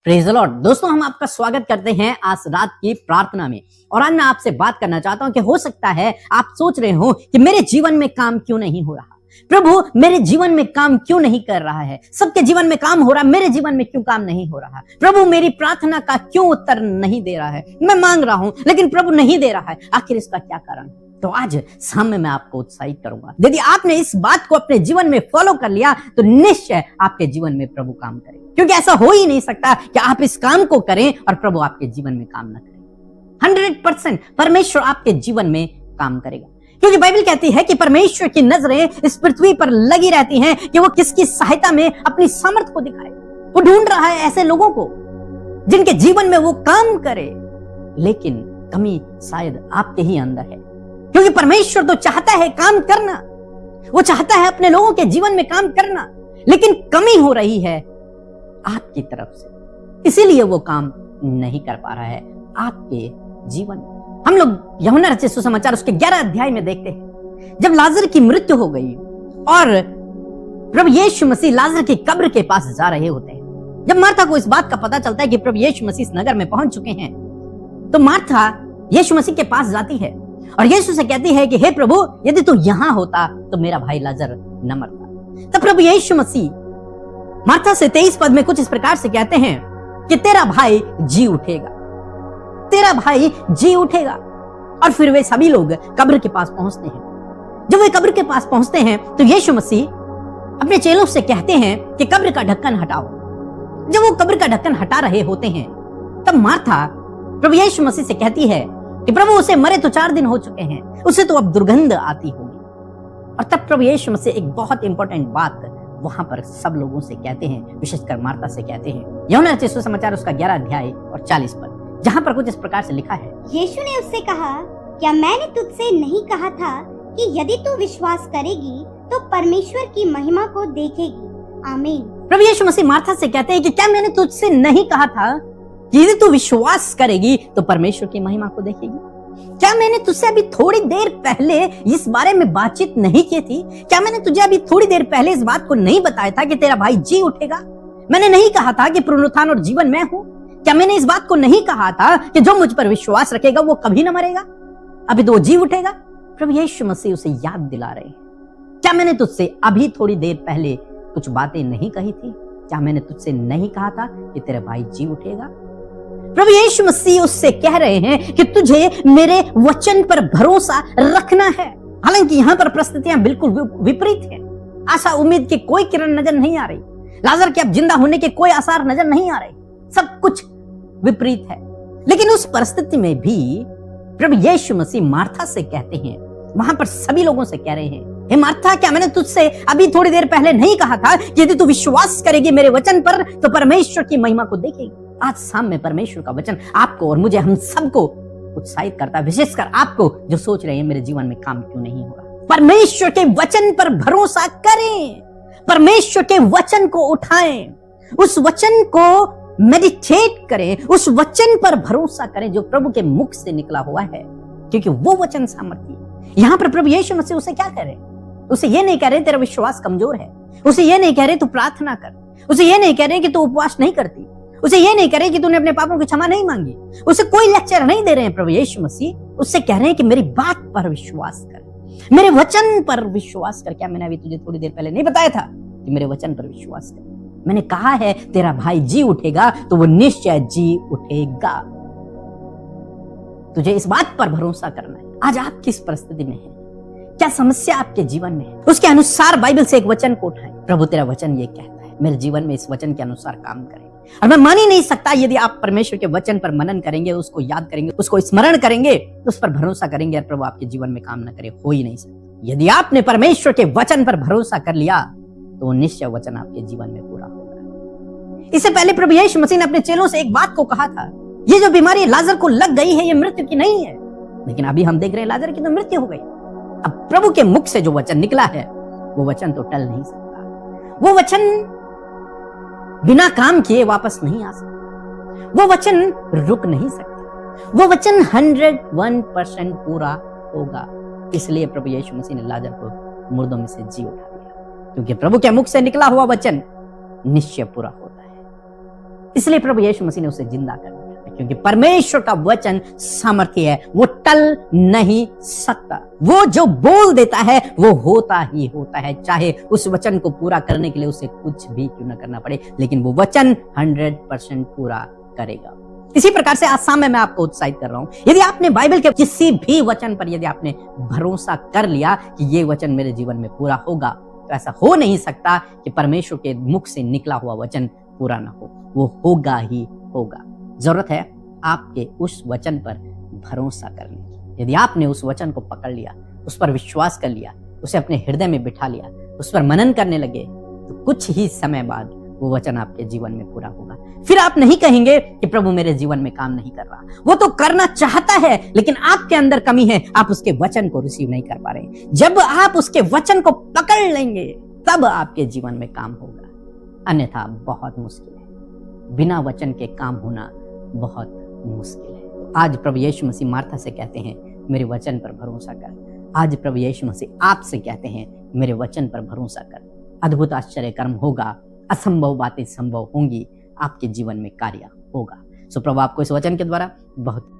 Praise the Lord. दोस्तों, हम आपका स्वागत करते हैं आज रात की प्रार्थना में। और आज मैं आपसे बात करना चाहता हूं कि हो सकता है आप सोच रहे हो कि मेरे जीवन में काम क्यों नहीं हो रहा, प्रभु मेरे जीवन में काम क्यों नहीं कर रहा है, सबके जीवन में काम हो रहा, मेरे जीवन में क्यों काम नहीं हो रहा, प्रभु मेरी प्रार्थना का क्यों उत्तर नहीं दे रहा है, मैं मांग रहा हूं लेकिन प्रभु नहीं दे रहा है, आखिर इसका क्या कारण। तो आज शाम में मैं आपको उत्साहित करूंगा। यदि आपने इस बात को अपने जीवन में फॉलो कर लिया तो निश्चय आपके जीवन में प्रभु काम करेगा, क्योंकि ऐसा हो ही नहीं सकता कि आप इस काम को करें और प्रभु आपके जीवन में काम न करें। 100% परमेश्वर आपके जीवन में काम करेगा, क्योंकि बाइबल कहती है कि परमेश्वर की नजरें इस पृथ्वी पर लगी रहती हैं कि वो किसकी सहायता में अपनी सामर्थ को दिखाए। वो ढूंढ रहा है ऐसे लोगों को जिनके जीवन में वो काम करे, लेकिन कमी शायद आपके ही अंदर है, क्योंकि परमेश्वर तो चाहता है काम करना, वो चाहता है अपने लोगों के जीवन में काम करना, लेकिन कमी हो रही है आपकी तरफ से, इसीलिए वो काम नहीं कर पा रहा है आपके जीवन में। हम लोग यूहन्ना रचित सुसमाचार उसके 11 अध्याय में देखते हैं, जब लाजर की मृत्यु हो गई और प्रभु यीशु मसीह लाजर की कब्र के पास जा रहे होते हैं। जब मार्था को इस बात का पता चलता है कि प्रभु यीशु मसीह इस नगर में पहुंच चुके हैं, तो मार्था यीशु मसीह के पास जाती है और यीशु से कहती है कि हे प्रभु, यदि तू यहां होता तो मेरा भाई लाजर न मरता। तब प्रभु यीशु मसीह मार्था से 23 पद में कुछ इस प्रकार से कहते हैं कि तेरा भाई जी उठेगा, तेरा भाई जी उठेगा। और फिर वे सभी लोग कब्र के पास पहुंचते हैं। जब वे कब्र के पास पहुंचते हैं तो यीशु मसीह अपने चेलों से कहते हैं कि कब्र का ढक्कन हटाओ। जब वो कब्र का ढक्कन हटा रहे होते हैं, तब मार्था प्रभु यीशु मसीह से कहती है कि प्रभु उसे मरे तो 4 दिन हो चुके हैं, उसे तो अब दुर्गंध आती होगी। और तब प्रभु यीशु मसीह एक बहुत इंपॉर्टेंट बात वहां पर सब लोगों से कहते हैं, विशेषकर मार्था से कहते हैं। यूहन्ना रचित सुसमाचार उसका 11 अध्याय और 40 पद, जहां पर कुछ इस प्रकार से लिखा है, यीशु ने उससे कहा, क्या मैंने तुझसे नहीं कहा था कि यदि तू विश्वास करेगी तो परमेश्वर की महिमा को देखेगी। आमीन। प्रभु यीशु मसीह मार्था से कहते हैं कि क्या मैंने तुझसे नहीं कहा था कि यदि तू विश्वास करेगी तो परमेश्वर की महिमा को देखेगी। क्या मैंने तुझसे अभी थोड़ी देर पहले इस बारे में बातचीत नहीं की थी? क्या मैंने तुझे अभी थोड़ी देर पहले इस बात को नहीं बताया था कि तेरा भाई जी उठेगा? मैंने नहीं कहा था कि पुनरुत्थान और जीवन मैं हूं? क्या मैंने इस बात को नहीं कहा था कि जो मुझ पर विश्वास रखेगा वो कभी न मरेगा, अभी तो वो जी उठेगा? प्रभु यीशु मसीह उसे याद दिला रहे हैं, क्या मैंने तुझसे अभी थोड़ी देर पहले कुछ बातें नहीं कही थी? क्या मैंने तुझसे नहीं कहा था कि तेरा भाई जी उठेगा? प्रभु यीशु मसीह उससे कह रहे हैं कि तुझे मेरे वचन पर भरोसा रखना है। हालांकि यहाँ पर परिस्थितियां बिल्कुल विपरीत हैं, आशा उम्मीद की कोई किरण नजर नहीं आ रही, लाजर के अब जिंदा होने के कोई आसार नजर नहीं आ रहे, सब कुछ विपरीत है। लेकिन उस परिस्थिति में भी प्रभु यीशु मसीह मार्था से कहते हैं, वहां पर सभी लोगों से कह रहे हैं, हे मार्था, क्या मैंने तुझसे अभी थोड़ी देर पहले नहीं कहा था कि यदि तू विश्वास करेगी मेरे वचन पर तो परमेश्वर की महिमा को देखेगी। आज शाम में परमेश्वर का वचन आपको और मुझे, हम सबको उत्साहित करता है, विशेषकर आपको जो सोच रहे हैं मेरे जीवन में काम क्यों नहीं हो रहा। परमेश्वर के वचन पर भरोसा करें, परमेश्वर के वचन को उठाएं, उस वचन को मेडिटेट करें, उस वचन पर भरोसा करें जो प्रभु के मुख से निकला हुआ है, क्योंकि वो वचन सामर्थी है। यहां पर प्रभु यीशु मसीह उसे क्या कह रहे हैं? उसे ये नहीं कह रहे तेरा विश्वास कमजोर है, उसे ये नहीं कह रहे तू प्रार्थना कर, उसे ये नहीं कह रहे कि तू उपवास नहीं करती, उसे ये नहीं कह रहे कि तूने अपने पापों की क्षमा नहीं मांगी, उसे कोई लेक्चर नहीं दे रहे हैं प्रभु यीशु मसीह, उससे कह रहे हैं कि मेरी बात पर विश्वास कर, मेरे वचन पर विश्वास कर। क्या मैंने अभी तुझे थोड़ी देर पहले नहीं बताया था कि मेरे वचन पर विश्वास कर? मैंने कहा है तेरा भाई जी उठेगा, तो वो निश्चय जी उठेगा। तुझे इस बात पर भरोसा करना है। आज आप किस परिस्थिति में हैं, क्या समस्या आपके जीवन में है, उसके अनुसार बाइबल से एक वचन को उठाएं। प्रभु तेरा वचन ये कहता है, मेरे जीवन में इस वचन के अनुसार काम करें। और मैं मान ही नहीं सकता यदि आप परमेश्वर के वचन पर मनन करेंगे, उसको याद करेंगे, उसको स्मरण करेंगे, उस पर भरोसा करेंगे और प्रभु आपके जीवन में काम न करे, हो ही नहीं सकता। यदि आपने परमेश्वर के वचन पर भरोसा कर लिया तो निश्चय वचन आपके जीवन में पूरा होगा। इससे पहले प्रभु यीशु मसीह ने अपने चेलों से एक बात को कहा था, ये जो बीमारी लाजर को लग गई है ये मृत्यु की नहीं है, लेकिन अभी हम देख रहे हैं लाजर की तो मृत्यु हो गई। अब प्रभु के मुख से जो वचन निकला है वो वचन तो टल नहीं सकता, वो वचन बिना काम किए वापस नहीं आ सकता, वो वचन रुक नहीं सकता, वो वचन 101% पूरा होगा। इसलिए प्रभु यीशु मसीह ने लाजर को मुर्दों में से जी उठा दिया, क्योंकि प्रभु के मुख से निकला हुआ वचन निश्चय पूरा होता है। इसलिए प्रभु यीशु मसीह ने उसे जिंदा कर दिया, क्योंकि परमेश्वर का वचन सामर्थ्य है, वो टल नहीं सकता। वो जो बोल देता है वो होता ही होता है, चाहे उस वचन को पूरा करने के लिए उसे कुछ भी क्यों न करना पड़े, लेकिन वो वचन 100% पूरा करेगा। इसी प्रकार से आज शाम में मैं आपको उत्साहित कर रहा हूं, यदि आपने बाइबल के किसी भी वचन पर यदि आपने भरोसा कर लिया कि ये वचन मेरे जीवन में पूरा होगा, तो ऐसा हो नहीं सकता कि परमेश्वर के मुख से निकला हुआ वचन पूरा ना हो, वो होगा ही होगा। जरूरत है आपके उस वचन पर भरोसा करने की। यदि आपने उस वचन को पकड़ लिया, उस पर विश्वास कर लिया, उसे अपने हृदय में बिठा लिया, उस पर मनन करने लगे, तो कुछ ही समय बाद वो वचन आपके जीवन में पूरा होगा। फिर आप नहीं कहेंगे कि प्रभु मेरे जीवन में काम नहीं कर रहा, वो तो करना चाहता है लेकिन आपके अंदर कमी है, आप उसके वचन को रिसीव नहीं कर पा रहे। जब आप उसके वचन को पकड़ लेंगे तब आपके जीवन में काम होगा, अन्यथा बहुत मुश्किल है। बिना वचन के काम होना बहुत मुश्किल है। आज प्रभु यीशु मसीह मार्था से कहते हैं मेरे वचन पर भरोसा कर। आज प्रभु यीशु मसीह आपसे कहते हैं मेरे वचन पर भरोसा कर। अद्भुत आश्चर्य कर्म होगा, असंभव बातें संभव होंगी, आपके जीवन में कार्य होगा। सो प्रभु आपको इस वचन के द्वारा बहुत